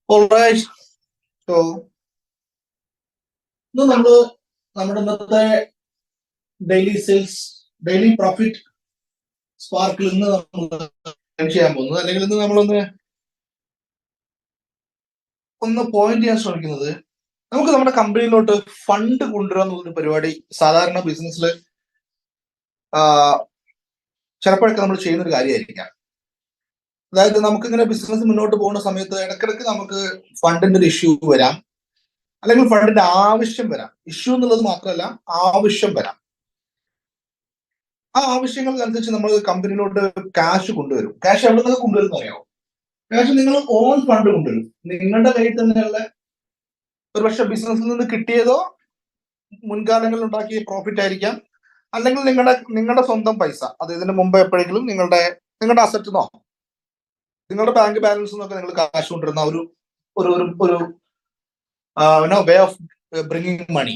Alright. So ഇത് നമ്മുടെ ഇന്നത്തെ ഡെയിലി സെയിൽസ്, ഡെയിലി പ്രോഫിറ്റ് സ്പാർക്കിൽ ഇന്ന് നമ്മൾ ചെയ്യാൻ പോകുന്നത്, അല്ലെങ്കിൽ ഇന്ന് നമ്മളൊന്ന് പോയിന്റ് ചെയ്യാൻ ശ്രമിക്കുന്നത്, നമുക്ക് നമ്മുടെ കമ്പനിയിലോട്ട് ഫണ്ട് കൊണ്ടുവരിക എന്നുള്ളൊരു പരിപാടി സാധാരണ ബിസിനസ്സിൽ ചിലപ്പോഴൊക്കെ നമ്മൾ ചെയ്യുന്ന ഒരു കാര്യമായിരിക്കാം. അതായത് നമുക്കിങ്ങനെ ബിസിനസ് മുന്നോട്ട് പോകുന്ന സമയത്ത് ഇടയ്ക്കിടയ്ക്ക് നമുക്ക് ഫണ്ടിന്റെ ഒരു ഇഷ്യൂ വരാം, അല്ലെങ്കിൽ ഫണ്ടിന്റെ ആവശ്യം വരാം. ഇഷ്യൂ എന്നുള്ളത് മാത്രമല്ല, ആവശ്യം വരാം. ആ ആവശ്യങ്ങൾക്കനുസരിച്ച് നമ്മൾ കമ്പനിയിലോട്ട് ക്യാഷ് കൊണ്ടുവരും. ക്യാഷ് എവിടെ നിന്നൊക്കെ കൊണ്ടുവരും അറിയാമോ? ക്യാഷ് നിങ്ങൾ ഓൺ ഫണ്ട് കൊണ്ടുവരും. നിങ്ങളുടെ കയ്യിൽ തന്നെയുള്ള ഒരുപക്ഷെ ബിസിനസ്സിൽ നിന്ന് കിട്ടിയതോ മുൻകാലങ്ങളിൽ ഉണ്ടാക്കിയ പ്രോഫിറ്റ് ആയിരിക്കാം, അല്ലെങ്കിൽ നിങ്ങളുടെ സ്വന്തം പൈസ. അത് ഇതിന് മുമ്പ് എപ്പോഴെങ്കിലും നിങ്ങളുടെ അസറ്റിനോ നിങ്ങളുടെ ബാങ്ക് ബാലൻസ് നിന്നൊക്കെ നിങ്ങൾ കാശ് കൊണ്ടിരുന്ന ഒരു വേ ഓഫ് ബ്രിങ്ങിങ് മണി.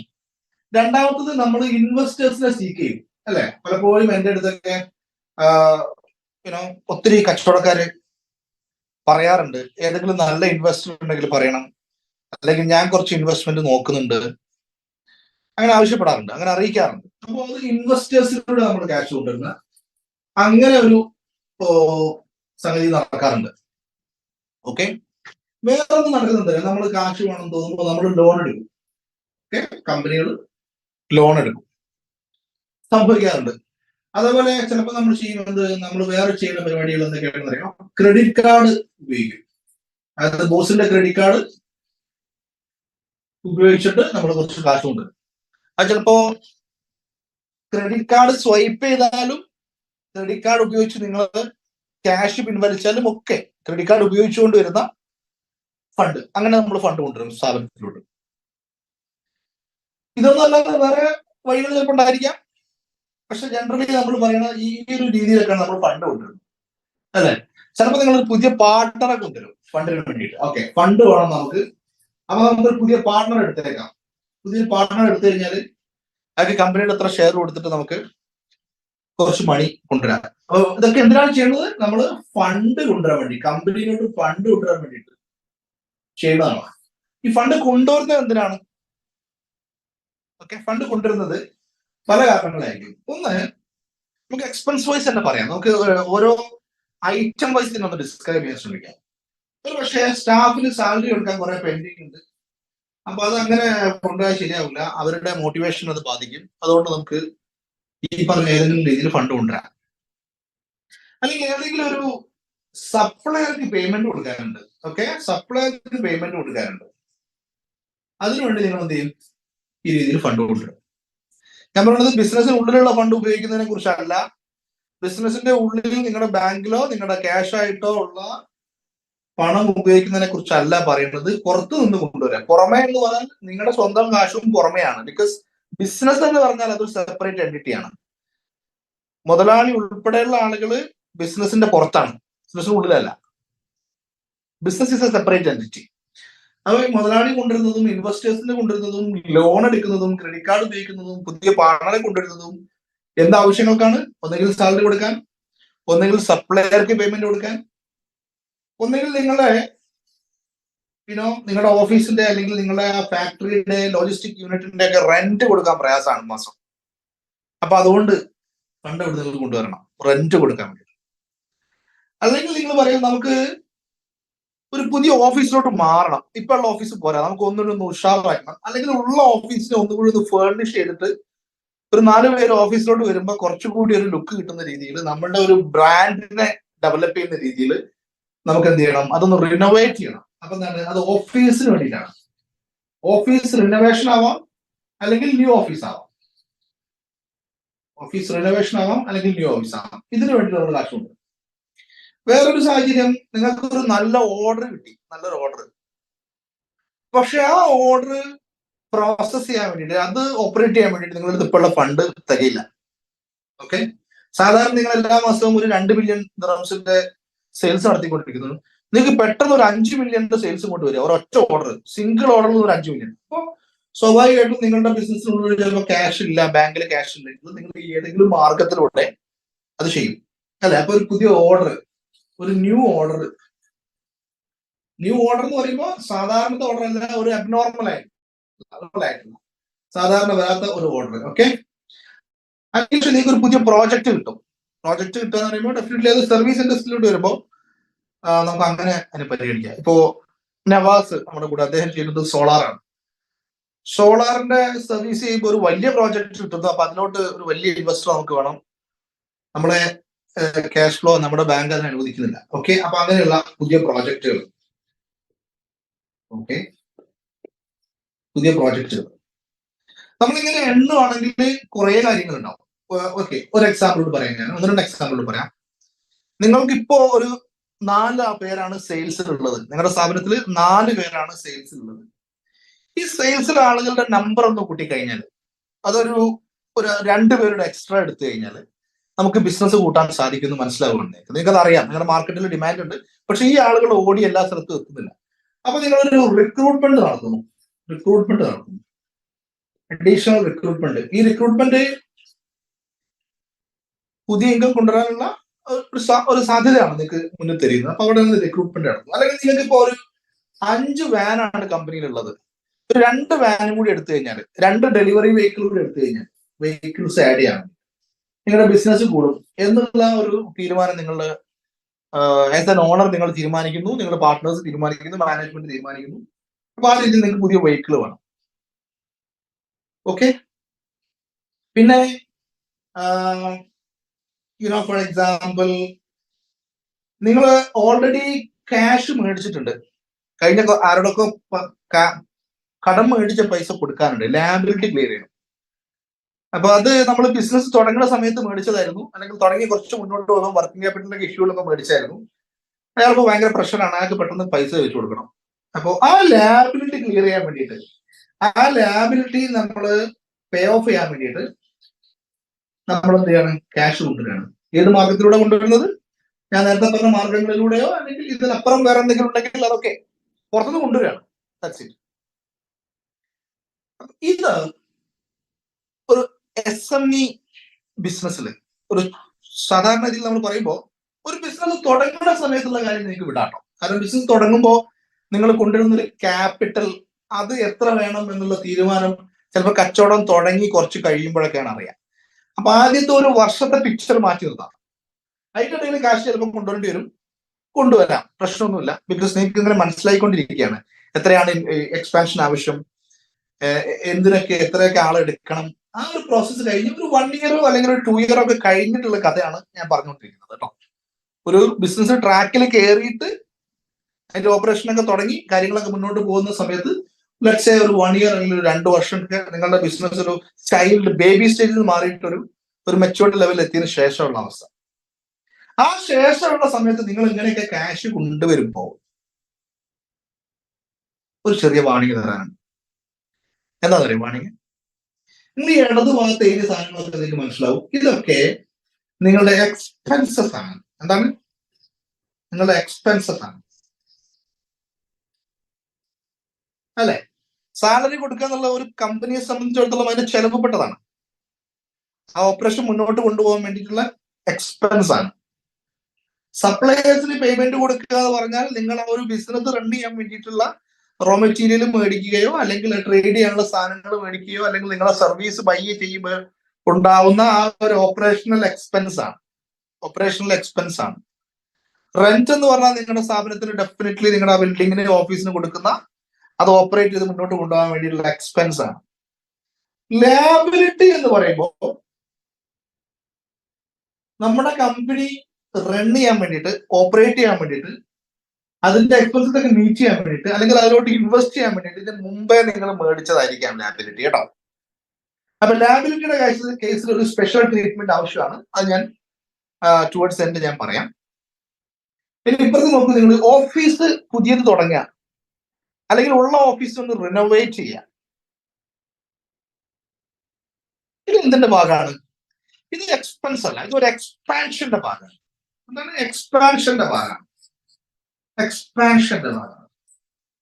രണ്ടാമത്തത്, നമ്മൾ ഇൻവെസ്റ്റേഴ്സിനെ സീക്ക് ചെയ്യും, അല്ലെ? പലപ്പോഴും എൻ്റെ അടുത്തൊക്കെ ഒത്തിരി കച്ചവടക്കാര് പറയാറുണ്ട്, ഏതെങ്കിലും നല്ല ഇൻവെസ്റ്റർ ഉണ്ടെങ്കിൽ പറയണം, അല്ലെങ്കിൽ ഞാൻ കുറച്ച് ഇൻവെസ്റ്റ്മെന്റ് നോക്കുന്നുണ്ട്, അങ്ങനെ ആവശ്യപ്പെടാറുണ്ട്, അങ്ങനെ അറിയിക്കാറുണ്ട്. അപ്പോൾ അത് ഇൻവെസ്റ്റേഴ്സിലൂടെ നമ്മൾ ക്യാഷ് കൊണ്ടുവരുന്ന അങ്ങനെ ഒരു സംഗതി നടക്കാറുണ്ട്. ഓക്കെ, വേറൊന്ന് നടക്കുന്നുണ്ട്. നമ്മൾ കാശ് വേണം തോന്നുമ്പോൾ നമ്മൾ ലോൺ എടുക്കും. ഓക്കെ, കമ്പനികൾ ലോൺ എടുക്കും, സംഭവിക്കാറുണ്ട്. അതേപോലെ ചിലപ്പോൾ നമ്മൾ ചെയ്യുന്നത്, നമ്മൾ വേറെ ചെയ്യുന്ന പരിപാടികൾ എന്തൊക്കെയാണെന്ന് അറിയാം. ക്രെഡിറ്റ് കാർഡ് ഉപയോഗിക്കും. അതായത് ബോസിന്റെ ക്രെഡിറ്റ് കാർഡ് ഉപയോഗിച്ചിട്ട് നമ്മൾ കുറച്ച് കാശ് കൊണ്ട്, അത് ചിലപ്പോ ക്രെഡിറ്റ് കാർഡ് സ്വൈപ്പ് ചെയ്താലും ക്രെഡിറ്റ് കാർഡ് ഉപയോഗിച്ച് നിങ്ങൾ ക്യാഷ് പിൻവലിച്ചാലും ഒക്കെ ക്രെഡിറ്റ് കാർഡ് ഉപയോഗിച്ചുകൊണ്ട് വരുന്ന ഫണ്ട്, അങ്ങനെ നമ്മൾ ഫണ്ട് കൊണ്ടുവരും സ്ഥാപനത്തിലോട്ട്. ഇതൊന്നും അല്ലാതെ വേറെ വഴികൾ ചിലപ്പോൾ ഉണ്ടായിരിക്കാം. പക്ഷെ ജനറലി നമ്മൾ പറയുന്ന ഈ ഒരു രീതിയിലൊക്കെയാണ് നമ്മൾ ഫണ്ട് കൊണ്ടുവരുന്നത്, അല്ലെ? ചിലപ്പോൾ നിങ്ങൾ പുതിയ പാർട്ണറെ കൊണ്ടുവരും ഫണ്ടിന് വേണ്ടിയിട്ട്. ഓക്കെ, ഫണ്ട് വേണം നമുക്ക്, അപ്പൊ നമുക്കൊരു പുതിയ പാർട്ണർ എടുത്തേക്കാം. പുതിയ പാർട്ണർ എടുത്തു കഴിഞ്ഞാൽ അതൊക്കെ കമ്പനിയുടെ എത്ര ഷെയർ കൊടുത്തിട്ട് നമുക്ക് കുറച്ച് മണി കൊണ്ടുവരാം. അപ്പൊ ഇതൊക്കെ എന്തിനാണ് ചെയ്യുന്നത്? നമ്മൾ ഫണ്ട് കൊണ്ടുവരാൻ വേണ്ടി, കമ്പനിയിലോട്ട് ഫണ്ട് കൊണ്ടുവരാൻ വേണ്ടിയിട്ട് ചെയ്യുന്നതാണ്. ഈ ഫണ്ട് കൊണ്ടുവരുന്നത് എന്തിനാണ്? ഓക്കെ, ഫണ്ട് കൊണ്ടുവരുന്നത് പല കാരണങ്ങളായിരിക്കും. ഒന്ന്, നമുക്ക് എക്സ്പെൻസ് വൈസ് തന്നെ പറയാം. നമുക്ക് ഓരോ ഐറ്റം വൈസ് തന്നെ ഒന്ന് ഡിസ്ക്രൈബ് ചെയ്യാൻ ശ്രമിക്കാം. ഒരു പക്ഷേ സ്റ്റാഫിന് സാലറി കൊടുക്കാൻ കുറെ പെൻഡിങ് ഉണ്ട്, അപ്പൊ അത് അങ്ങനെ കൊണ്ടുപോയാൽ ശരിയാവില്ല, അവരുടെ മോട്ടിവേഷൻ അത് ബാധിക്കും. അതുകൊണ്ട് നമുക്ക് ഈ പറഞ്ഞ ഏതെങ്കിലും രീതിയിൽ ഫണ്ട് കൊണ്ടുവരാം. അല്ലെങ്കിൽ ഏതെങ്കിലും ഒരു സപ്ലയർക്ക് പേയ്മെന്റ് കൊടുക്കാറുണ്ട്. ഓക്കെ, സപ്ലയർക്ക് പേയ്മെന്റ് കൊടുക്കാറുണ്ട്. അതിനുവേണ്ടി നിങ്ങൾ എന്ത് ചെയ്യും? ഈ രീതിയിൽ ഫണ്ട് കൊണ്ടുവരും. ഞാൻ പറയുന്നത് ബിസിനസിന് ഉള്ളിലുള്ള ഫണ്ട് ഉപയോഗിക്കുന്നതിനെ കുറിച്ചല്ല. ബിസിനസിന്റെ ഉള്ളിൽ നിങ്ങളുടെ ബാങ്കിലോ നിങ്ങളുടെ ക്യാഷ് ആയിട്ടോ ഉള്ള പണം ഉപയോഗിക്കുന്നതിനെ കുറിച്ചല്ല പറയുന്നത്. പുറത്തു നിന്ന് കൊണ്ടുവരാം. പുറമേ എന്ന് പറഞ്ഞാൽ നിങ്ങളുടെ സ്വന്തം കാശും പുറമെയാണ്. ബിക്കോസ് ബിസിനസ് എന്ന് പറഞ്ഞാൽ അതൊരു സെപ്പറേറ്റ് എൻറ്റിറ്റിയാണ്. മുതലാളി ഉൾപ്പെടെയുള്ള ആളുകൾ ബിസിനസിന്റെ പുറത്താണ്, ബിസിനസിന് ഉള്ളിലല്ല. Business is a separate entity. അത് മുതലാളി കൊണ്ടുവരുന്നതും ഇൻവെസ്റ്റേഴ്സിന് കൊണ്ടുവരുന്നതും ലോൺ എടുക്കുന്നതും ക്രെഡിറ്റ് കാർഡ് ഉപയോഗിക്കുന്നതും പുതിയ പാർട്ണറെ കൊണ്ടുവരുന്നതും എന്താവശ്യങ്ങൾക്കാണ്? ഒന്നെങ്കിൽ സാലറി കൊടുക്കാൻ, ഒന്നെങ്കിൽ സപ്ലയർക്ക് പേയ്മെന്റ് കൊടുക്കാൻ, ഒന്നെങ്കിൽ നിങ്ങളുടെ ഓഫീസിന്റെ അല്ലെങ്കിൽ നിങ്ങളുടെ ഫാക്ടറിയുടെ ലോജിസ്റ്റിക് യൂണിറ്റിന്റെ ഒക്കെ റെന്റ് കൊടുക്കാൻ പ്രയാസമാണ് മാസം. അപ്പൊ അതുകൊണ്ട് ഫണ്ട് ഇവിടെ നിങ്ങൾ കൊണ്ടുവരണം, റെന്റ് കൊടുക്കാൻ വേണ്ടി. അല്ലെങ്കിൽ നിങ്ങൾ പറയും, നമുക്ക് ഒരു പുതിയ ഓഫീസിലോട്ട് മാറണം, ഇപ്പൊ ഉള്ള ഓഫീസ് പോരാ, നമുക്ക് ഒന്നുകൂടി ഒന്ന് ഉഷാറാക്കണം, അല്ലെങ്കിൽ ഉള്ള ഓഫീസിനെ ഒന്നുകൂടി ഒന്ന് ഫേർണിഷ് ചെയ്തിട്ട് ഒരു 4 പേര് ഓഫീസിലോട്ട് വരുമ്പോൾ കുറച്ചുകൂടി ഒരു ലുക്ക് കിട്ടുന്ന രീതിയിൽ, നമ്മളുടെ ഒരു ബ്രാൻഡിനെ ഡെവലപ്പ് ചെയ്യുന്ന രീതിയിൽ നമുക്ക് എന്ത് ചെയ്യണം? അതൊന്ന് റിനോവേറ്റ് ചെയ്യണം. അപ്പൊ എന്താണ്? അത് ഓഫീസിന് വേണ്ടിയിട്ടാണ്. ഓഫീസ് റിനോവേഷൻ ആവാം, അല്ലെങ്കിൽ ന്യൂ ഓഫീസ് ആവാം. ഓഫീസ് റിനോവേഷൻ ആവാം, അല്ലെങ്കിൽ ന്യൂ ഓഫീസ് ആവാം. ഇതിനു വേണ്ടി നമ്മൾ കാശുണ്ട്. വേറൊരു സാഹചര്യം, നിങ്ങൾക്ക് ഒരു നല്ല ഓർഡർ കിട്ടി, നല്ലൊരു ഓർഡർ. പക്ഷെ ആ ഓർഡർ പ്രോസസ് ചെയ്യാൻ വേണ്ടിയിട്ട്, അത് ഓപ്പറേറ്റ് ചെയ്യാൻ വേണ്ടിയിട്ട് നിങ്ങളുടെ ഇപ്പോഴുള്ള ഫണ്ട് തികയില്ല. ഓക്കെ, സാധാരണ നിങ്ങൾ എല്ലാ മാസവും ഒരു 2 മില്യൺ ദിർഹംസിന്റെ സെയിൽസ് നടത്തിക്കൊണ്ടിരിക്കുന്നത്, നിങ്ങൾക്ക് പെട്ടെന്ന് ഒരു 5 മില്യന്റെ സെയിൽസ് കൊണ്ട് വരിക, ഒരൊറ്റ ഓർഡർ, സിംഗിൾ ഓർഡറിൽ ഒരു 5 മില്യൺ. അപ്പോൾ സ്വാഭാവികമായിട്ടും നിങ്ങളുടെ ബിസിനസ്സിനുള്ളിൽ ചിലപ്പോൾ ക്യാഷ് ഇല്ല, ബാങ്കിൽ ക്യാഷ് ഇല്ല, നിങ്ങൾ ഏതെങ്കിലും മാർഗത്തിലൂടെ അത് ചെയ്യും, അല്ലെ? അപ്പൊ ഒരു പുതിയ ഓർഡർ, ഒരു ന്യൂ ഓർഡർ ന്യൂ ഓർഡർ എന്ന് പറയുമ്പോൾ സാധാരണ ഓർഡർ അല്ല, ഒരു അബ്നോർമൽ ആയിട്ടുള്ള സാധാരണ വരാത്ത ഒരു ഓർഡർ. ഓക്കെ, അതിനുശേഷം നിങ്ങൾക്ക് ഒരു പുതിയ പ്രോജക്റ്റ് കിട്ടും. പ്രോജക്റ്റ് കിട്ടുക എന്ന് പറയുമ്പോൾ ഡെഫിനറ്റ്ലി അത് സർവീസ് ഇൻഡസ്ട്രിയിലോട്ട് വരുമ്പോൾ നമുക്ക് അങ്ങനെ അതിനെ പരിഗണിക്കാം. ഇപ്പോ നവാസ് നമ്മുടെ കൂടെ, അദ്ദേഹം ചെയ്യുന്നത് സോളാറാണ്. സോളാറിന്റെ സർവീസ് ചെയ്യുമ്പോൾ ഒരു വലിയ പ്രോജക്റ്റ് കിട്ടുന്നു. അപ്പൊ അതിലോട്ട് ഒരു വലിയ ഇൻവെസ്റ്റർ നമുക്ക് വേണം. നമ്മളെ ക്യാഷ് ഫ്ലോ നമ്മുടെ ബാങ്ക് അതിനെ അനുവദിക്കുന്നില്ല. ഓക്കെ, അപ്പൊ അങ്ങനെയുള്ള പുതിയ പ്രോജക്റ്റുകൾ, ഓക്കെ, പുതിയ പ്രോജക്റ്റുകൾ നമ്മളിങ്ങനെ എണ്ണുവാണെങ്കിൽ കുറെ കാര്യങ്ങൾ ഉണ്ടാവും. ഓക്കെ, ഒരു എക്സാമ്പിളോട് പറയാം, ഞാൻ ഒന്ന് രണ്ട് എക്സാമ്പിളോട് പറയാം. നിങ്ങൾക്ക് ഇപ്പോ ഒരു 4 പേരാണ് സെയിൽസിൽ ഉള്ളത്. നിങ്ങളുടെ സ്ഥാപനത്തിൽ 4 പേരാണ് സെയിൽസിൽ ഉള്ളത്. ഈ സെയിൽസിലെ ആളുകളുടെ നമ്പർ ഒന്ന് കൂട്ടിക്കഴിഞ്ഞാൽ, അതൊരു 2 പേരുടെ എക്സ്ട്രാ എടുത്തു കഴിഞ്ഞാൽ നമുക്ക് ബിസിനസ് കൂട്ടാൻ സാധിക്കുമെന്ന് മനസ്സിലാവുന്നുണ്ട്. നിങ്ങൾക്കത് അറിയാം, നിങ്ങളുടെ മാർക്കറ്റിൽ ഡിമാൻഡ് ഉണ്ട്, പക്ഷെ ഈ ആളുകൾ ഓടി എല്ലാ സ്ഥലത്തും എത്തുന്നില്ല. അപ്പൊ നിങ്ങളൊരു റിക്രൂട്ട്മെന്റ് നടത്തുന്നു, അഡീഷണൽ റിക്രൂട്ട്മെന്റ്. ഈ റിക്രൂട്ട്മെന്റ് പുതിയ ഇൻകം കൊണ്ടുവരാനുള്ള ഒരു സാധ്യതയാണ് നിങ്ങൾക്ക് മുന്നിൽ തരുന്നത്. അപ്പൊ അവിടെ നിന്ന് റിക്രൂട്ട്മെന്റ് നടത്തും. അല്ലെങ്കിൽ നിങ്ങൾക്ക് ഇപ്പൊ ഒരു 5 വാനാണ് കമ്പനിയിലുള്ളത്, ഒരു 2 വാനും കൂടി എടുത്തു കഴിഞ്ഞാൽ, 2 ഡെലിവറി വെഹിക്കിൾ കൂടി എടുത്തു കഴിഞ്ഞാൽ, വെഹിക്കിൾസ് ആഡ് ചെയ്യണം, നിങ്ങളുടെ ബിസിനസ് കൂടും എന്നുള്ള ഒരു തീരുമാനം നിങ്ങളുടെ ആസ് എൻ ഓണർ നിങ്ങൾ തീരുമാനിക്കുന്നു, നിങ്ങളുടെ പാർട്ട്നേഴ്സ് തീരുമാനിക്കുന്നു, മാനേജ്മെന്റ് തീരുമാനിക്കുന്നു. അപ്പൊ ആ രീതിയിൽ നിങ്ങൾക്ക് പുതിയ വെഹിക്കിൾ വേണം. ഓക്കെ, പിന്നെ ഫോർ എക്സാമ്പിൾ നിങ്ങൾ ഓൾറെഡി ക്യാഷ് മേടിച്ചിട്ടുണ്ട്, കഴിഞ്ഞ ആരോടൊക്കെ കടം മേടിച്ച പൈസ കൊടുക്കാനുണ്ട്, ലാബിലിറ്റി ക്ലിയർ ചെയ്യണം. അപ്പൊ അത് നമ്മൾ ബിസിനസ് തുടങ്ങുന്ന സമയത്ത് മേടിച്ചതായിരുന്നു, അല്ലെങ്കിൽ തുടങ്ങി കുറച്ച് മുന്നോട്ട് പോകുമ്പോൾ വർക്കിംഗ് ക്യാപിറ്റലിന്റെ ഇഷ്യൂകളൊക്കെ മേടിച്ചായിരുന്നു. അയാൾക്ക് ഭയങ്കര പ്രഷറാണ്, അയാൾക്ക് പെട്ടെന്ന് പൈസ വെച്ചു കൊടുക്കണം. അപ്പോൾ ആ ലാബിലിറ്റി ക്ലിയർ ചെയ്യാൻ വേണ്ടിയിട്ട്, ആ ലാബിലിറ്റി നമ്മൾ പേ ഓഫ് ചെയ്യാൻ വേണ്ടിയിട്ട് നമ്മൾ എന്ത് ചെയ്യണം, ക്യാഷ് കൊണ്ടുവരികയാണ്. ഏത് മാർഗത്തിലൂടെ കൊണ്ടുവരുന്നത്? ഞാൻ നേരത്തെ പറഞ്ഞ മാർഗങ്ങളിലൂടെയോ അല്ലെങ്കിൽ ഇതിനപ്പുറം വേറെ എന്തെങ്കിലും ഉണ്ടെങ്കിൽ അതൊക്കെ പുറത്തുനിന്ന് കൊണ്ടുവരികയാണ്. ഇത് ഒരു SME ബിസിനസ്സിൽ, ഒരു സാധാരണ രീതിയിൽ നമ്മൾ പറയുമ്പോൾ ഒരു ബിസിനസ് തുടങ്ങുന്ന സമയത്തുള്ള കാര്യം നിങ്ങൾക്ക് വിടാട്ടോ. കാരണം ബിസിനസ് തുടങ്ങുമ്പോൾ നിങ്ങൾ കൊണ്ടുവരുന്ന ഒരു ക്യാപിറ്റൽ, അത് എത്ര വേണം എന്നുള്ള തീരുമാനം ചിലപ്പോൾ കച്ചവടം തുടങ്ങി കുറച്ച് കഴിയുമ്പോഴൊക്കെയാണ് അറിയാം. അപ്പൊ ആദ്യത്തെ ഒരു വർഷത്തെ പിക്ചർ മാറ്റി നിർത്താം. അതിന്റെ ഇടയിൽ കാശ് ചിലപ്പോൾ കൊണ്ടുവരേണ്ടി വരും, കൊണ്ടുവരാം, പ്രശ്നമൊന്നുമില്ല. ബിക്കോസ് നിങ്ങൾക്ക് ഇങ്ങനെ മനസ്സിലായിക്കൊണ്ടിരിക്കുകയാണ് എത്രയാണ് എക്സ്പാൻഷൻ ആവശ്യം, എന്തിനൊക്കെ എത്രയൊക്കെ ആളെടുക്കണം. ആ ഒരു പ്രോസസ്സ് കഴിഞ്ഞ് ഒരു 1 ഇയറോ അല്ലെങ്കിൽ ഒരു 2 ഇയറോ ഒക്കെ കഴിഞ്ഞിട്ടുള്ള കഥയാണ് ഞാൻ പറഞ്ഞുകൊണ്ടിരിക്കുന്നത് കേട്ടോ. ഒരു ബിസിനസ് ട്രാക്കിൽ കയറിയിട്ട് അതിന്റെ ഓപ്പറേഷനൊക്കെ തുടങ്ങി കാര്യങ്ങളൊക്കെ മുന്നോട്ട് പോകുന്ന സമയത്ത് ലെറ്റ്സ് സേ ഒരു 1 ഇയർ അല്ലെങ്കിൽ ഒരു 2 വർഷമൊക്കെ നിങ്ങളുടെ ബിസിനസ് ഒരു ചൈൽഡ് ബേബി സ്റ്റേജിൽ മാറിയിട്ട് ഒരു മെച്യൂർഡ് ലെവലിൽ എത്തിയതിനു ശേഷമുള്ള അവസ്ഥ. ആ ശേഷമുള്ള സമയത്ത് നിങ്ങൾ ഇങ്ങനെയൊക്കെ ക്യാഷ് കൊണ്ടുവരുമ്പോൾ ഒരു ചെറിയ വാണിംഗ് തരാനുണ്ട്. എന്താ പറയുക വാണിംഗ്? നിങ്ങൾ ഈ ഇടതു ഭാഗത്ത് ഏത് സാധനങ്ങളൊക്കെ നിങ്ങൾക്ക് മനസ്സിലാവും. ഇതൊക്കെ നിങ്ങളുടെ എക്സ്പെൻസസ് ആണ്. എന്താണ്? നിങ്ങളുടെ എക്സ്പെൻസസ് ആണ്, അല്ലെ? സാലറി കൊടുക്കുക എന്നുള്ള ഒരു കമ്പനിയെ സംബന്ധിച്ചിടത്തോളം അതിന്റെ ചെലവുപ്പെട്ടതാണ്. ആ ഓപ്പറേഷൻ മുന്നോട്ട് കൊണ്ടുപോകാൻ വേണ്ടിയിട്ടുള്ള എക്സ്പെൻസ് ആണ്. സപ്ലയേഴ്സിന് പേയ്മെന്റ് കൊടുക്കുക എന്ന് പറഞ്ഞാൽ നിങ്ങൾ ആ ഒരു ബിസിനസ് റൺ ചെയ്യാൻ വേണ്ടിയിട്ടുള്ള റോ മെറ്റീരിയൽ മേടിക്കുകയോ അല്ലെങ്കിൽ ട്രേഡ് ചെയ്യാനുള്ള സാധനങ്ങൾ മേടിക്കുകയോ അല്ലെങ്കിൽ നിങ്ങളെ സർവീസ് ബൈ ചെയ്യുമ്പോൾ ഉണ്ടാവുന്ന ആ ഒരു ഓപ്പറേഷണൽ എക്സ്പെൻസ് ആണ്. റെന്റ് എന്ന് പറഞ്ഞാൽ നിങ്ങളുടെ സ്ഥാപനത്തിന് ഡെഫിനറ്റ്ലി നിങ്ങളുടെ ബിൽഡിങ്ങിന് ഓഫീസിന് കൊടുക്കുന്ന, അത് ഓപ്പറേറ്റ് ചെയ്ത് മുന്നോട്ട് കൊണ്ടുപോകാൻ വേണ്ടിയിട്ടുള്ള എക്സ്പെൻസ് ആണ്. ലാബിലിറ്റി എന്ന് പറയുമ്പോൾ നമ്മുടെ കമ്പനി റൺ ചെയ്യാൻ വേണ്ടിയിട്ട്, ഓപ്പറേറ്റ് ചെയ്യാൻ വേണ്ടിയിട്ട്, അതിന്റെ എക്സ്പെൻസസ് ഒക്കെ മീറ്റ് ചെയ്യാൻ വേണ്ടിയിട്ട് അല്ലെങ്കിൽ അതിലോട്ട് ഇൻവെസ്റ്റ് ചെയ്യാൻ വേണ്ടിയിട്ട് ഇതിന് മുമ്പേ നിങ്ങൾ മേടിച്ചതായിരിക്കാം ലാബിലിറ്റി കേട്ടോ. അപ്പൊ ലാബിലിറ്റിയുടെ കേസിൽ ഒരു സ്പെഷ്യൽ ട്രീറ്റ്മെന്റ് ആവശ്യമാണ്. അത് ഞാൻ ടുവേർഡ്സ് എൻഡ് ഞാൻ പറയാം. പിന്നെ ഇപ്പുറത്ത് നോക്കൂ, നിങ്ങൾ ഓഫീസ് പുതിയത് തുടങ്ങുക അല്ലെങ്കിൽ ഉള്ള ഓഫീസ് ഒന്ന് റിനോവേറ്റ് ചെയ്യുക. ഇത് എന്തിന്റെ ഭാഗമാണ്? ഇത് എക്സ്പെൻസ് അല്ല, ഇത് ഒരു എക്സ്പാൻഷന്റെ ഭാഗമാണ്. എന്താണ്? എക്സ്പാൻഷന്റെ ഭാഗമാണ്.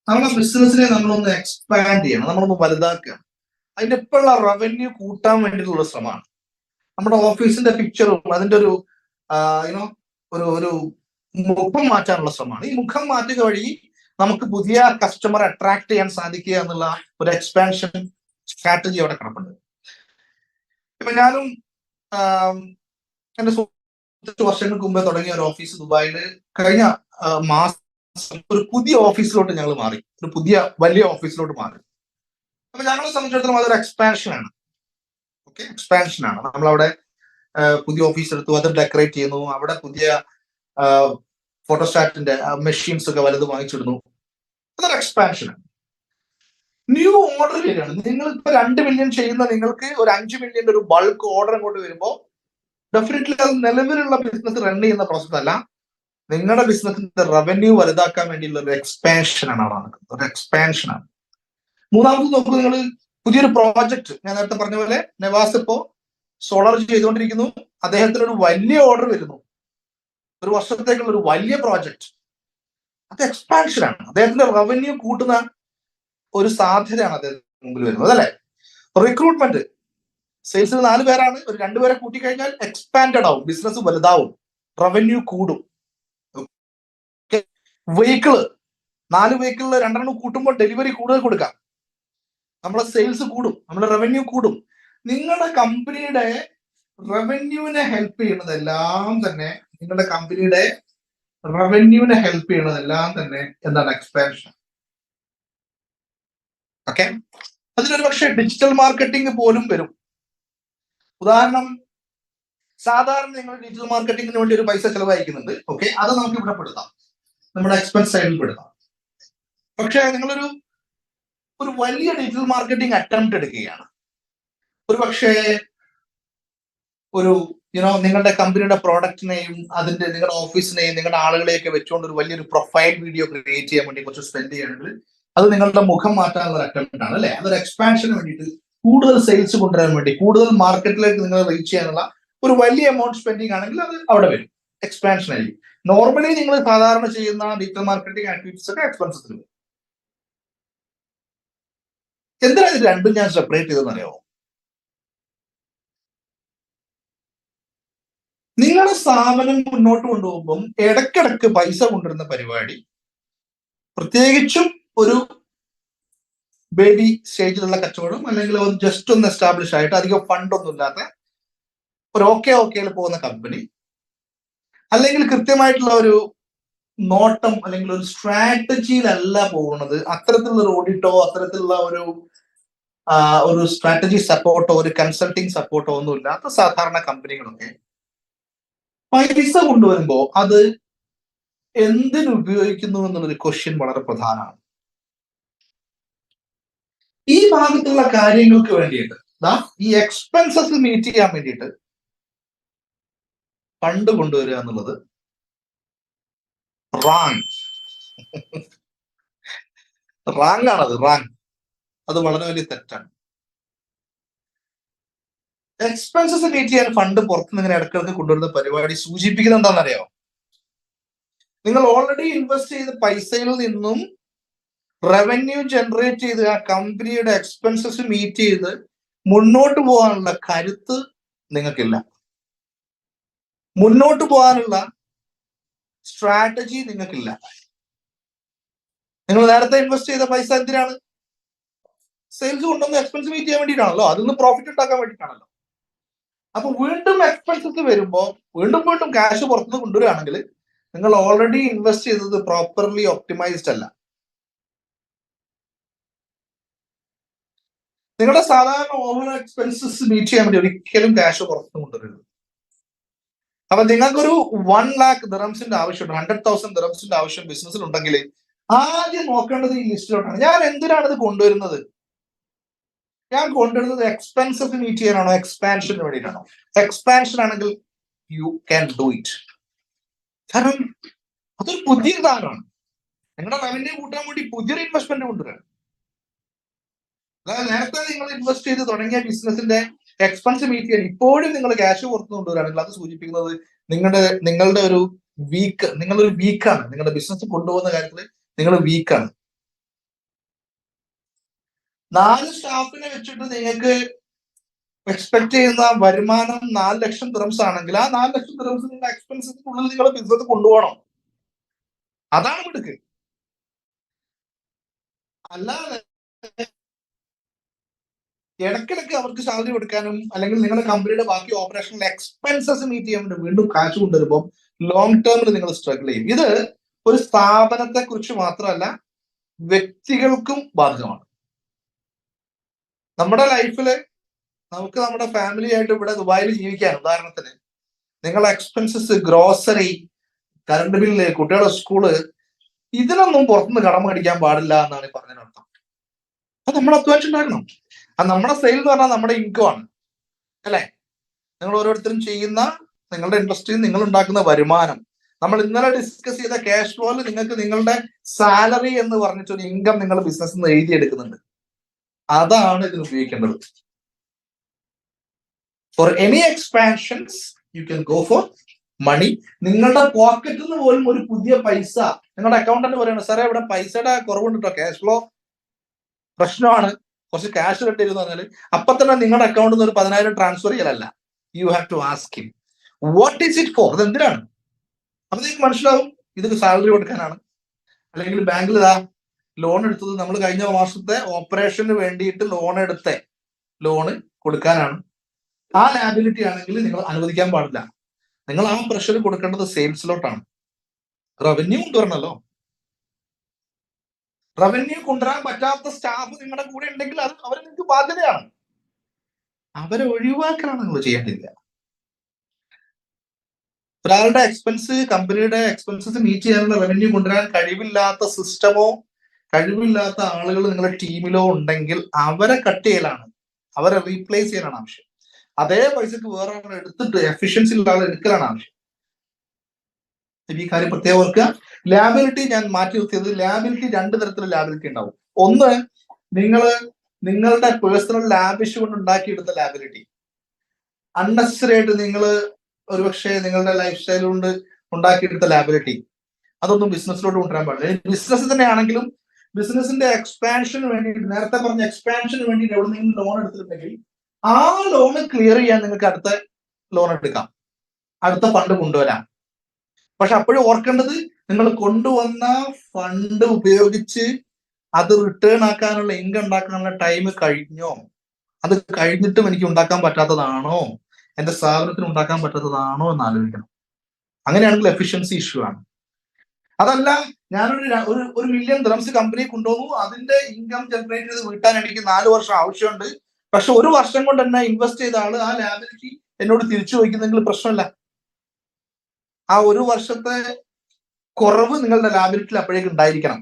നമ്മുടെ ബിസിനസിനെ നമ്മളൊന്ന് എക്സ്പാൻഡ് ചെയ്യണം, നമ്മളൊന്ന് വലുതാക്കുക. അതിന്റെ ഇപ്പോഴുള്ള റവന്യൂ കൂട്ടാൻ വേണ്ടിയിട്ടുള്ള ശ്രമമാണ്. നമ്മുടെ ഓഫീസിന്റെ പിക്ചറും അതിന്റെ ഒരു ഒരു മുഖം മാറ്റാനുള്ള ശ്രമമാണ്. ഈ മുഖം മാറ്റുക വഴി നമുക്ക് പുതിയ കസ്റ്റമറെ അട്രാക്ട് ചെയ്യാൻ സാധിക്കുക എന്നുള്ള ഒരു എക്സ്പാൻഷൻ സ്ട്രാറ്റജി അവിടെ കിടപ്പുണ്ട്. ഇപ്പൊ ഞാനും എന്റെ വർഷങ്ങൾക്ക് മുമ്പേ തുടങ്ങിയ ഒരു ഓഫീസ് ദുബായിൽ കഴിഞ്ഞ മാസം ഒരു പുതിയ ഓഫീസിലോട്ട് ഞങ്ങൾ മാറി, ഒരു പുതിയ വലിയ ഓഫീസിലോട്ട് മാറി. അപ്പൊ ഞങ്ങളെ സംബന്ധിച്ചിടത്തോളം അതൊരു എക്സ്പാൻഷനാണ്. ഓക്കെ, എക്സ്പാൻഷനാണ്. നമ്മളവിടെ പുതിയ ഓഫീസ് എടുത്തു, അത് ഡെക്കറേറ്റ് ചെയ്യുന്നു, അവിടെ പുതിയ ഫോട്ടോസ്റ്റാറ്റിന്റെ മെഷീൻസ് ഒക്കെ വലുത് വാങ്ങിച്ചിടുന്നു. അതൊരു എക്സ്പാൻഷനാണ്. ന്യൂ ഓർഡർ വരികയാണ്. നിങ്ങൾ ഇപ്പൊ 2 മില്യൺ ചെയ്യുന്ന നിങ്ങൾക്ക് ഒരു 5 മില്യന്റെ ഒരു ബൾക്ക് ഓർഡർ അങ്ങോട്ട് വരുമ്പോൾ ഡെഫിനറ്റ്ലി അത് നിലവിലുള്ള ബിസിനസ് റൺ ചെയ്യുന്ന പ്രോസസ് അല്ല, നിങ്ങളുടെ ബിസിനസിന്റെ റവന്യൂ വലുതാക്കാൻ വേണ്ടിയുള്ള ഒരു എക്സ്പാൻഷനാണ് അവിടെ നടക്കുന്നത്, ഒരു എക്സ്പാൻഷനാണ്. മൂന്നാമത് നോക്കൂ, നിങ്ങൾ പുതിയൊരു പ്രോജക്റ്റ്, ഞാൻ നേരത്തെ പറഞ്ഞ പോലെ നവാസ് ഇപ്പോ സോളാർ ചെയ്തുകൊണ്ടിരിക്കുന്നു, അദ്ദേഹത്തിന് ഒരു വലിയ ഓർഡർ വരുന്നു, ഒരു വർഷത്തേക്കുള്ള ഒരു വലിയ പ്രോജക്റ്റ്. അത് എക്സ്പാൻഷനാണ്. അദ്ദേഹത്തിന്റെ റവന്യൂ കൂട്ടുന്ന ഒരു സാധ്യതയാണ് അദ്ദേഹത്തിന് മുമ്പിൽ വരുന്നത്, അല്ലെ? റിക്രൂട്ട്മെന്റ്, സെയിൽസിൽ 4 പേരാണ്, ഒരു 2 പേരെ കൂട്ടിക്കഴിഞ്ഞാൽ എക്സ്പാൻഡഡ് ആവും, ബിസിനസ് വലുതാവും, റവന്യൂ കൂടും. വെഹിക്കിള്, 4 വെഹിക്കിളിൽ 2 കൂട്ടുമ്പോൾ ഡെലിവറി കൂടുതൽ കൊടുക്കാം, നമ്മളെ സെയിൽസ് കൂടും, നമ്മുടെ റവന്യൂ കൂടും. നിങ്ങളുടെ കമ്പനിയുടെ റവന്യൂവിനെ ഹെൽപ്പ് ചെയ്യുന്നതെല്ലാം തന്നെ, നിങ്ങളുടെ കമ്പനിയുടെ റവന്യൂവിനെ ഹെൽപ്പ് ചെയ്യുന്നതെല്ലാം തന്നെ എന്താണ്? എക്സ്പാൻഷൻ. ഓക്കെ, അതിലൊരു പക്ഷേ ഡിജിറ്റൽ മാർക്കറ്റിംഗ് പോലും വരും. ഉദാഹരണം, സാധാരണ നിങ്ങൾ ഡിജിറ്റൽ മാർക്കറ്റിംഗിന് വേണ്ടി ഒരു പൈസ ചെലവഴിക്കുന്നുണ്ട്. ഓക്കെ, അത് നമുക്ക് ഇവിടെ പെടുത്താം, നമ്മുടെ എക്സ്പെൻസ് സൈഡിൽ പെടുത്താം. പക്ഷേ നിങ്ങളൊരു വലിയ ഡിജിറ്റൽ മാർക്കറ്റിംഗ് അറ്റംപ്റ്റ് എടുക്കുകയാണ്, ഒരു പക്ഷേ നിങ്ങളുടെ കമ്പനിയുടെ പ്രോഡക്റ്റിനെയും അതിന്റെ നിങ്ങളുടെ ഓഫീസിനെയും നിങ്ങളുടെ ആളുകളെയൊക്കെ വെച്ചുകൊണ്ട് ഒരു വലിയൊരു പ്രൊഫൈൽ വീഡിയോ ക്രിയേറ്റ് ചെയ്യാൻ വേണ്ടി കുറച്ച് സ്പെൻഡ് ചെയ്യുകയാണെങ്കിൽ അത് നിങ്ങളുടെ മുഖം മാറ്റാനുള്ള ഒരു അറ്റംപ്റ്റ് ആണ്, അല്ലെ? അതൊരു എക്സ്പാൻഷന് വേണ്ടിയിട്ട്, കൂടുതൽ സെയിൽസ് കൊണ്ടുവരാൻ വേണ്ടി, കൂടുതൽ മാർക്കറ്റിലേക്ക് നിങ്ങൾ റീച്ച് ചെയ്യാനുള്ള ഒരു വലിയ എമൗണ്ട് സ്പെൻഡിങ് ആണെങ്കിൽ അത് അവിടെ വരും, എക്സ്പാൻഷൻ ആയിരിക്കും. നോർമലി നിങ്ങൾ സാധാരണ ചെയ്യുന്ന ഡിജിറ്റൽ മാർക്കറ്റിംഗ് ആക്ടിവിറ്റീസ് ഒക്കെ എക്സ്പെൻസസ് വരും. എന്തിനാണ് ഇത് രണ്ടും ഞാൻ സെപ്പറേറ്റ് ചെയ്തെന്ന് അറിയാമോ? നിങ്ങളുടെ സ്ഥാപനം മുന്നോട്ട് കൊണ്ടുപോകുമ്പം ഇടയ്ക്കിടയ്ക്ക് പൈസ കൊണ്ടുവരുന്ന പരിപാടി, പ്രത്യേകിച്ചും ഒരു ബേബി സ്റ്റേജിലുള്ള കച്ചവടം, അല്ലെങ്കിൽ ജസ്റ്റ് ഒന്ന് എസ്റ്റാബ്ലിഷ് ആയിട്ട് അധികം ഫണ്ടൊന്നും ഇല്ലാത്ത ഒരു ഓക്കെയിൽ പോകുന്ന കമ്പനി, അല്ലെങ്കിൽ കൃത്യമായിട്ടുള്ള ഒരു നോട്ടം അല്ലെങ്കിൽ ഒരു സ്ട്രാറ്റജിയിലല്ല പോകുന്നത്, അത്തരത്തിലുള്ള ഒരു ഓഡിറ്റോ അത്തരത്തിലുള്ള ഒരു സ്ട്രാറ്റജി സപ്പോർട്ടോ ഒരു കൺസൾട്ടിങ് സപ്പോർട്ടോ ഒന്നും ഇല്ലാത്ത സാധാരണ കമ്പനികളൊക്കെ പൈസ കൊണ്ടുവരുമ്പോ അത് എന്തിനുപയോഗിക്കുന്നു എന്നുള്ളൊരു ക്വസ്റ്റ്യൻ വളരെ പ്രധാനമാണ്. ഈ ഭാഗത്തുള്ള കാര്യങ്ങൾക്ക് വേണ്ടിയിട്ട്, ഈ എക്സ്പെൻസസ് മീറ്റ് ചെയ്യാൻ വേണ്ടിയിട്ട് ഫണ്ട് കൊണ്ടുവരിക എന്നുള്ളത് റാങ് ആണത്, റാങ്. അത് വളരെ വലിയ തെറ്റാണ്. എക്സ്പെൻസസ് മീറ്റ് ചെയ്യാൻ ഫണ്ട് പുറത്തുനിന്ന് ഇങ്ങനെ ഇടയ്ക്കിടയ്ക്ക് കൊണ്ടുവരുന്ന പരിപാടി സൂചിപ്പിക്കുന്നത് എന്താണെന്നറിയോ? നിങ്ങൾ ഓൾറെഡി ഇൻവെസ്റ്റ് ചെയ്ത പൈസയിൽ നിന്നും റവന്യൂ ജനറേറ്റ് ചെയ്ത് ആ കമ്പനിയുടെ എക്സ്പെൻസസ് മീറ്റ് ചെയ്ത് മുന്നോട്ട് പോകാനുള്ള കരുത്ത് നിങ്ങൾക്കില്ല, മുന്നോട്ട് പോകാനുള്ള സ്ട്രാറ്റജി നിങ്ങൾക്കില്ല. നിങ്ങൾ നേരത്തെ ഇൻവെസ്റ്റ് ചെയ്ത പൈസ എന്തിനാണ്? സെയിൽസ് കൊണ്ടുവന്ന് എക്സ്പെൻസ് മീറ്റ് ചെയ്യാൻ വേണ്ടിയിട്ടാണല്ലോ, അതിൽ പ്രോഫിറ്റ് ഉണ്ടാക്കാൻ വേണ്ടിയിട്ടാണല്ലോ. അപ്പൊ വീണ്ടും എക്സ്പെൻസസ് വരുമ്പോൾ വീണ്ടും ക്യാഷ് പുറത്തുനിന്ന് കൊണ്ടുവരികയാണെങ്കിൽ നിങ്ങൾ ഓൾറെഡി ഇൻവെസ്റ്റ് ചെയ്തത് പ്രോപ്പർലി ഒപ്റ്റിമൈസ്ഡ് അല്ല. നിങ്ങളുടെ സാധാരണ ഓവർ എക്സ്പെൻസസ് മീറ്റ് ചെയ്യാൻ വേണ്ടി ഒരിക്കലും ക്യാഷ് പുറത്തുനിന്ന് കൊണ്ടുവരരുത്. അപ്പൊ നിങ്ങൾക്കൊരു 1 lakh ദിറംസിന്റെ ആവശ്യമുണ്ട്, 100,000 ദിറംസിന്റെ ആവശ്യം ബിസിനസ്സിൽ ഉണ്ടെങ്കിൽ ആദ്യം നോക്കേണ്ടത് ഈ ലിസ്റ്റിലോട്ടാണ്. ഞാൻ എന്തിനാണ് ഇത് കൊണ്ടുവരുന്നത്? ഞാൻ കൊണ്ടുവരുന്നത് എക്സ്പെൻസസ് മീറ്റ് ചെയ്യാനാണോ, എക്സ്പാൻഷന് വേണ്ടിയിട്ടാണോ? എക്സ്പാൻഷൻ ആണെങ്കിൽ യു ക്യാൻ ഡു ഇറ്റ്. കാരണം അതൊരു പുതിയ സാധനമാണ്. നിങ്ങളുടെ റവന്യൂ കൂട്ടാൻ വേണ്ടി പുതിയൊരു ഇൻവെസ്റ്റ്മെന്റ് കൊണ്ടുവരാണ്. അതായത് നേരത്തെ നിങ്ങൾ ഇൻവെസ്റ്റ് ചെയ്ത് തുടങ്ങിയ ബിസിനസിന്റെ എക്സ്പെൻസ് മീറ്റ് ചെയ്യാൻ ഇപ്പോഴും നിങ്ങൾ ക്യാഷ് പുറത്തു കൊണ്ടുവരാണെങ്കിൽ അത് സൂചിപ്പിക്കുന്നത് നിങ്ങളുടെ ഒരു നിങ്ങളൊരു വീക്കാണ്. നിങ്ങളുടെ ബിസിനസ് കൊണ്ടുപോകുന്ന കാര്യത്തിൽ നിങ്ങൾ വീക്കാണ്. 4 സ്റ്റാഫിനെ വെച്ചിട്ട് നിങ്ങൾക്ക് എക്സ്പെക്ട് ചെയ്യുന്ന വരുമാനം 4 ലക്ഷം ദിറംസ് ആണെങ്കിൽ ആ 4 ലക്ഷം ദിറംസ് നിങ്ങളുടെ എക്സ്പെൻസിനുള്ളിൽ നിങ്ങളുടെ ബിസിനസ് കൊണ്ടുപോകണം. അതാണ് മിടുക്ക്. അല്ലാതെ ഇടയ്ക്കിടയ്ക്ക് അവർക്ക് സാലറി കൊടുക്കാനും അല്ലെങ്കിൽ നിങ്ങളുടെ കമ്പനിയുടെ ബാക്കി ഓപ്പറേഷണൽ എക്സ്പെൻസസ് മീറ്റ് ചെയ്യാൻ വേണ്ടി വീണ്ടും കാശ് കൊണ്ടുവരുമ്പോൾ ലോങ് ടേമിൽ നിങ്ങൾ സ്ട്രഗിൾ ചെയ്യും. ഇത് ഒരു സ്ഥാപനത്തെ കുറിച്ച് മാത്രമല്ല, വ്യക്തികൾക്കും ബാധകമാണ്. നമ്മുടെ ലൈഫില് നമുക്ക് നമ്മുടെ ഫാമിലി ആയിട്ട് ഇവിടെ ദുബായിൽ ജീവിക്കാൻ, ഉദാഹരണത്തിന് നിങ്ങളുടെ എക്സ്പെൻസസ്, ഗ്രോസറി, കറണ്ട് ബില്ല്, കുട്ടികളുടെ സ്കൂള്, ഇതിനൊന്നും പുറത്തുനിന്ന് കടം മേടിക്കാൻ പാടില്ല എന്നാണ് ഈ പറഞ്ഞതിനർത്ഥം. അത് നമ്മൾ അധ്വാനിച്ചുണ്ടാക്കണം. അത് നമ്മുടെ സെയിൽ എന്ന് പറഞ്ഞാൽ നമ്മുടെ ഇൻകം ആണ്, അല്ലെ? നിങ്ങൾ ഓരോരുത്തരും ചെയ്യുന്ന നിങ്ങളുടെ ഇൻഡസ്ട്രിയിൽ നിങ്ങൾ ഉണ്ടാക്കുന്ന വരുമാനം, നമ്മൾ ഇന്നലെ ഡിസ്കസ് ചെയ്ത ക്യാഷ് ഫ്ലോയിൽ നിങ്ങൾക്ക് നിങ്ങളുടെ സാലറി എന്ന് പറഞ്ഞിട്ടൊരു ഇൻകം നിങ്ങൾ ബിസിനസ് നിന്ന് എഴുതിയെടുക്കുന്നുണ്ട്. അതാണ് ഇതിന് ഉപയോഗിക്കേണ്ടത്. For any expansions you can go for money. നിങ്ങളുടെ പോക്കറ്റിൽ നിന്ന് പോലും ഒരു പുതിയ പൈസ, നിങ്ങളുടെ അക്കൗണ്ടന്റ് പറയുന്നത് സാറേ ഇവിടെ പൈസയുടെ കുറവുണ്ട് കേട്ടോ, ക്യാഷ് ഫ്ലോ പ്രശ്നമാണ്, കുറച്ച് ക്യാഷ് കിട്ടിയിരുന്നു പറഞ്ഞാൽ അപ്പൊ തന്നെ നിങ്ങളുടെ അക്കൗണ്ടിൽ നിന്ന് ഒരു 10,000 ട്രാൻസ്ഫർ ചെയ്യലല്ല. You have to ask him what is it for, ഇത് എന്തിനാണ്? അപ്പൊ നിങ്ങൾക്ക് മനസ്സിലാവും ഇത് സാലറി കൊടുക്കാനാണ്. അല്ലെങ്കിൽ ബാങ്കിൽ ഇതാ ലോൺ എടുത്തത് നമ്മൾ കഴിഞ്ഞ മാസത്തെ ഓപ്പറേഷന് വേണ്ടിയിട്ട് ലോണ് കൊടുക്കാനാണ്. ആ ലാബിലിറ്റി ആണെങ്കിൽ നിങ്ങൾ അനുവദിക്കാൻ പാടില്ല. നിങ്ങൾ ആ പ്രഷർ കൊടുക്കേണ്ടത് സെയിൽസിലോട്ടാണ്. റവന്യൂ കൊണ്ടുവരണല്ലോ. റവന്യൂ കൊണ്ടുവരാൻ പറ്റാത്ത സ്റ്റാഫ് നിങ്ങളുടെ കൂടെ ഉണ്ടെങ്കിൽ അത് അവർ നിങ്ങൾക്ക് ബാധ്യതയാണ്. അവരെ ഒഴിവാക്കലാണ് നിങ്ങൾ ചെയ്യേണ്ടില്ല. ഒരാളുടെ എക്സ്പെൻസ്, കമ്പനിയുടെ എക്സ്പെൻസസ് മീറ്റ് ചെയ്യാനുള്ള റവന്യൂ കൊണ്ടുവരാൻ കഴിവില്ലാത്ത സിസ്റ്റമോ കഴിവില്ലാത്ത ആളുകൾ നിങ്ങളുടെ ടീമിലോ ഉണ്ടെങ്കിൽ അവരെ കട്ട് ചെയ്യലാണ്, അവരെ റീപ്ലേസ് ചെയ്യാനാണ് ആവശ്യം. അതേ പൈസക്ക് വേറെ ആളെ എടുത്തിട്ട് എഫിഷ്യൻസി ഉള്ള ആളെ എടുക്കലാണ് ആവശ്യം. ഈ കാര്യം പ്രത്യേകം ഓർക്കുക. ലാബിലിറ്റി ഞാൻ മാറ്റി നിർത്തിയത്, ലാബിലിറ്റി 2 തരത്തിലുള്ള ലാബിലിറ്റി ഉണ്ടാവും. ഒന്ന്, നിങ്ങളുടെ പേഴ്സണൽ ലാബിഷ് കൊണ്ട് ഉണ്ടാക്കിയെടുത്ത ലാബിലിറ്റി. അൺനെസസറി ആയിട്ട് നിങ്ങൾ ഒരുപക്ഷെ നിങ്ങളുടെ ലൈഫ് സ്റ്റൈൽ കൊണ്ട് ഉണ്ടാക്കിയെടുത്ത ലാബിലിറ്റി, അതൊന്നും ബിസിനസ്സിലോട്ട് കൊണ്ടുവരാൻ പാടില്ല. ബിസിനസ് തന്നെയാണെങ്കിലും ബിസിനസിന്റെ എക്സ്പാൻഷന് വേണ്ടിയിട്ട്, നേരത്തെ പറഞ്ഞ എക്സ്പാൻഷന് വേണ്ടിയിട്ട് എവിടെ നിങ്ങൾ ലോൺ എടുത്തിട്ടുണ്ടെങ്കിൽ ആ ലോണ് ക്ലിയർ ചെയ്യാൻ നിങ്ങൾക്ക് അടുത്ത ലോൺ എടുക്കാം, അടുത്ത ഫണ്ട് കൊണ്ടുവരാം. പക്ഷെ അപ്പോഴും ഓർക്കേണ്ടത്, നിങ്ങൾ കൊണ്ടുവന്ന ഫണ്ട് ഉപയോഗിച്ച് അത് റിട്ടേൺ ആക്കാനുള്ള, ഇൻകം ഉണ്ടാക്കാനുള്ള ടൈം കഴിഞ്ഞോ, അത് കഴിഞ്ഞിട്ടും എനിക്ക് ഉണ്ടാക്കാൻ പറ്റാത്തതാണോ, എന്റെ സ്ഥാപനത്തിന് ഉണ്ടാക്കാൻ പറ്റാത്തതാണോ എന്ന് ആലോചിക്കണം. അങ്ങനെയാണെങ്കിൽ എഫിഷ്യൻസി ഇഷ്യൂ ആണ്. അതല്ല, ഞാനൊരു 1 മില്യൺ ദിർഹംസ് കമ്പനി കൊണ്ടുവന്നു, അതിന്റെ ഇൻകം ജനറേറ്റ് ചെയ്ത് വീട്ടാൻ എനിക്ക് 4 വർഷം ആവശ്യമുണ്ട്, പക്ഷെ 1 വർഷം കൊണ്ട് തന്നെ ഇൻവെസ്റ്റ് ചെയ്ത ആള് ആ ലാബിലിറ്റി എന്നോട് തിരിച്ചു വയ്ക്കുന്നെങ്കിൽ പ്രശ്നമില്ല. ആ 1 വർഷത്തെ കുറവ് നിങ്ങളുടെ ലാബിലിറ്റിയിൽ അപ്പോഴേക്കും ഉണ്ടായിരിക്കണം.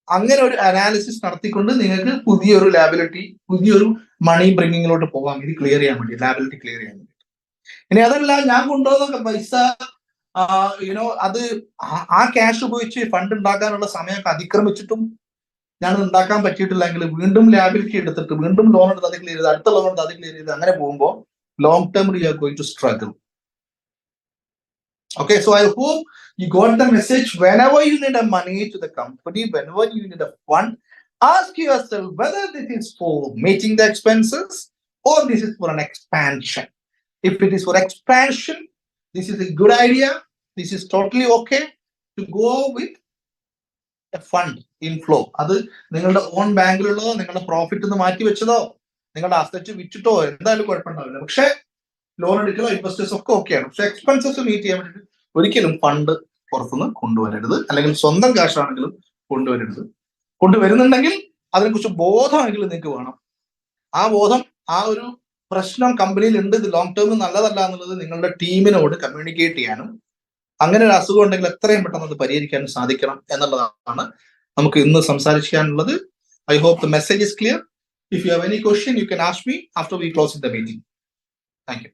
അങ്ങനെ ഒരു അനാലിസിസ് നടത്തിക്കൊണ്ട് നിങ്ങൾക്ക് പുതിയൊരു ലാബിലിറ്റി, പുതിയൊരു മണി ബ്രിങ്ങിങ്ങിലോട്ട് പോകാം, ഇത് ക്ലിയർ ചെയ്യാൻ വേണ്ടി, ലാബിലിറ്റി ക്ലിയർ ചെയ്യാൻ വേണ്ടി. ഇനി അതല്ല, ഞാൻ കൊണ്ടുവന്ന പൈസ അത് ആ ക്യാഷ് ഉപയോഗിച്ച് ഫണ്ട് ഉണ്ടാക്കാനുള്ള സമയമൊക്കെ അതിക്രമിച്ചിട്ടും ഞാൻ ഉണ്ടാക്കാൻ പറ്റിയിട്ടില്ലെങ്കിൽ വീണ്ടും ലാബിലിറ്റി എടുത്തിട്ട് വീണ്ടും ലോൺ എടുത്ത് അത് ക്ലിയർ ചെയ്ത് അടുത്ത ലോൺ എടുത്ത് അത് ക്ലിയർ ചെയ്ത് അങ്ങനെ പോകുമ്പോൾ long term you are going to struggle. Okay, so I hope you got the message. Whenever you need a money to the company, whenever you need a fund, ask yourself whether this is for meeting the expenses or this is for an expansion. If it is for expansion, this is a good idea. This is totally okay to go with a fund inflow. അത് നിങ്ങളുടെ on ബാങ്കിലുള്ളതോ നിങ്ങളുടെ profit നിന്ന് മാറ്റി വെച്ചതോ നിങ്ങളുടെ asset വിറ്റിട്ടോ എന്തായാലും കുഴപ്പമുണ്ടാവില്ല. പക്ഷെ loan എടുക്കലോ investors ഒക്കെ ഓക്കെയാണ്. പക്ഷെ എക്സ്പെൻസസ് മീറ്റ് ചെയ്യാൻ വേണ്ടിയിട്ട് ഒരിക്കലും ഫണ്ട് പുറത്തുനിന്ന് കൊണ്ടുവരരുത്, അല്ലെങ്കിൽ സ്വന്തം ക്യാഷ് ആണെങ്കിലും കൊണ്ടുവരരുത്. കൊണ്ടുവരുന്നുണ്ടെങ്കിൽ അതിനെക്കുറിച്ച് ബോധമെങ്കിലും നിങ്ങൾക്ക് വേണം. ആ ബോധം, ആ ഒരു പ്രശ്നം കമ്പനിയിൽ ഉണ്ട്, ഇത് ലോങ് ടേമിൽ നല്ലതല്ല എന്നുള്ളത് നിങ്ങളുടെ ടീമിനോട് കമ്മ്യൂണിക്കേറ്റ് ചെയ്യാനും, അങ്ങനെ ഒരു അസുഖം ഉണ്ടെങ്കിൽ എത്രയും പെട്ടെന്ന് അത് പരിഹരിക്കാനും സാധിക്കണം എന്നുള്ളതാണ് നമുക്ക് ഇന്ന് സംസാരിക്കാനുള്ളത്. I hope the message is clear. If you have any question, you can ask me after we close the meeting. Thank you.